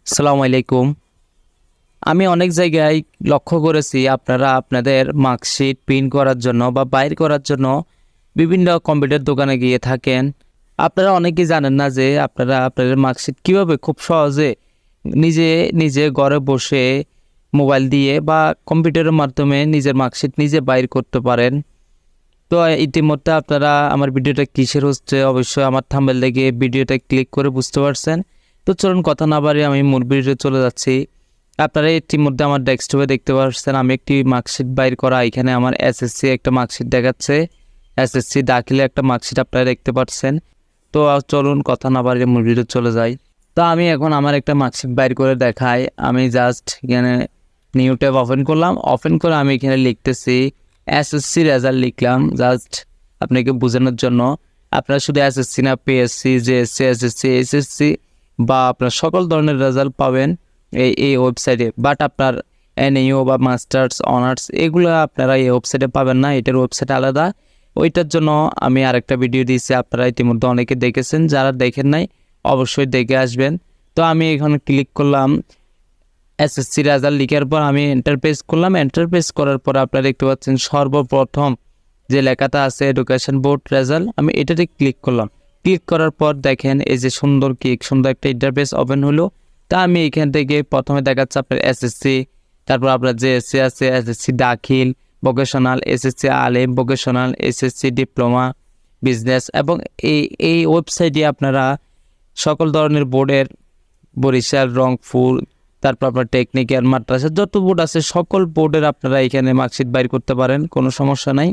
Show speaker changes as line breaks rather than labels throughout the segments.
আসসালামু আলাইকুম। আমি অনেক জায়গায় লক্ষ্য করেছি আপনারা আপনাদের মার্কশিট প্রিন্ট করার জন্য বা বাইর করার জন্য বিভিন্ন কম্পিউটার দোকানে গিয়ে থাকেন। আপনারা অনেকেই জানেন না যে আপনারা আপনাদের মার্কশিট কীভাবে খুব সহজে নিজে নিজে ঘরে বসে মোবাইল দিয়ে বা কম্পিউটারের মাধ্যমে নিজের মার্কশিট নিজে বাইর করতে পারেন। তো ইতিমধ্যে আপনারা আমার ভিডিওটা কিসের হচ্ছে অবশ্যই আমার থাম্বনেল দেখে ভিডিওটা ক্লিক করে বুঝতে পারছেন। তো চলুন কথা না বাড়িয়ে আমি মূল ভিডিওতে চলে যাচ্ছি। আপনারা ইতিমধ্যে আমার ডেস্কটপে দেখতে পাচ্ছেন আমি একটি মার্কশিট বাইর করা, এখানে আমার এসএসসি একটা মার্কশিট দেখাচ্ছে, এসএসসি দাখিলে একটা মার্কশিট আপনারা দেখতে পাচ্ছেন। তো চলুন কথা না বাড়িয়ে মূল ভিডিওতে চলে যাই। তো আমি এখন আমার একটা মার্কশিট বাইর করে দেখাই। আমি জাস্ট এখানে নিউ ট্যাব ওপেন করলাম, ওপেন করে আমি এখানে লিখতেছি এসএসসি রেজাল্ট লিখলাম জাস্ট আপনাকে বোঝানোর জন্য। আপনারা শুধু এসএসসি না, পিএসসি, জেএসসি, এসএসসি, এইচএসসি বা আপনার সকল ধরনের রেজাল্ট পাবেন এই ওয়েবসাইটে। বাট আপনার এনইউ বা মাস্টার্স, অনার্স এগুলো আপনারা এই ওয়েবসাইটে পাবেন না, এটার ওয়েবসাইট আলাদা। ওইটার জন্য আমি আরেকটা ভিডিও দিয়েছি, আপনারা ইতিমধ্যে অনেকে দেখেছেন, যারা দেখেন নাই অবশ্যই দেখে আসবেন। তো আমি এখানে ক্লিক করলাম এসএসসি রেজাল্ট লিখার পর আমি এন্টার পেজ করলাম। এন্টার পেজ করার পর আপনারা দেখতে পাচ্ছেন সর্বপ্রথম যে লেখাটা আছে এডুকেশন বোর্ড রেজাল্ট, আমি এটাতে ক্লিক করলাম। ক্লিক করার পর দেখেন এই যে সুন্দর একটা ইন্টারফেস ওপেন হলো। তা আমি এখান থেকে প্রথমে দেখাচ্ছে আপনার এসএসসি, তারপর আপনার জেএসসি আছে, এসএসসি দাখিল, ভোকেশনাল, এসএসসি আলেম ভোকেশনাল, এসএসসি ডিপ্লোমা, বিজনেস। এবং এই ওয়েবসাইটে আপনারা সকল ধরনের বোর্ডের, বরিশাল, রংপুর, তারপর আপনার টেকনিক্যাল, মাদ্রাসা যত বোর্ড আছে সকল বোর্ডের আপনারা এখানে মার্কশিট বাইর করতে পারেন, কোনো সমস্যা নাই।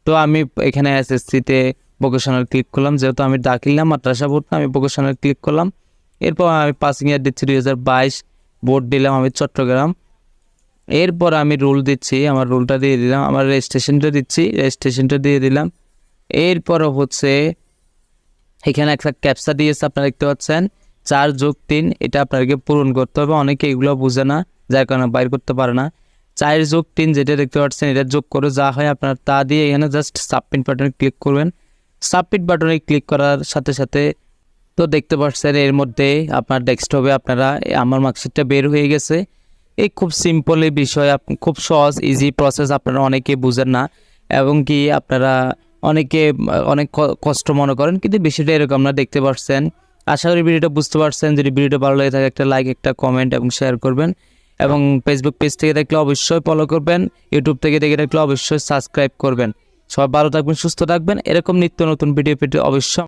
তো আমি এখানে এসএসসিতে ভোকেশনাল ক্লিক করলাম, যেহেতু আমি দাখিল না, মাদ্রাসা বোর্ড না, আমি ভোকেশনাল ক্লিক করলাম। এরপর আমি পাসিং ইয়ার দিচ্ছি 2022, বোর্ড দিলাম আমি চট্টগ্রাম। এরপর আমি রুল দিচ্ছি, আমার রুলটা দিয়ে দিলাম, আমার রেজিস্ট্রেশনটা দিচ্ছি, রেজিস্ট্রেশনটা দিয়ে দিলাম। এরপর হচ্ছে এখানে একটা ক্যাপচা দিয়েছে আপনারা দেখতে পাচ্ছেন 4+3, এটা আপনাকে পূরণ করতে হবে। অনেকে এগুলো বুঝে না, যার কারণে বাইর করতে পারে না। 4+3 যেটা দেখতে পাচ্ছেন এটা যোগ করে যা হয় আপনার তা দিয়ে এখানে জাস্ট সাবমিট বাটনে ক্লিক করবেন। সাবমিট বাটনে ক্লিক করার সাথে সাথে তো দেখতে পাচ্ছেন এর মধ্যে আপনার ডেস্কটপে আপনারা আমার মার্কশিটটা বের হয়ে গেছে। এই খুব সিম্পল এই বিষয়, খুব সহজ ইজি প্রসেস, আপনারা অনেকে বুঝেন না এবং কি আপনারা অনেকে অনেক কষ্ট মনে করেন, কিন্তু বিষয়টা এরকম না। দেখতে পাচ্ছেন, আশা করি ভিডিওটা বুঝতে পারছেন। যদি ভিডিওটা ভালো লাগে থাকে একটা লাইক, একটা কমেন্ট এবং শেয়ার করবেন। এবং ফেসবুক পেজ থেকে দেখলে অবশ্যই ফলো করবেন, ইউটিউব থেকে দেখে দেখলে অবশ্যই সাবস্ক্রাইব করবেন। সবাই ভালো থাকবেন, সুস্থ থাকবেন, এরকম নিত্য নতুন ভিডিও পেতে অবশ্যই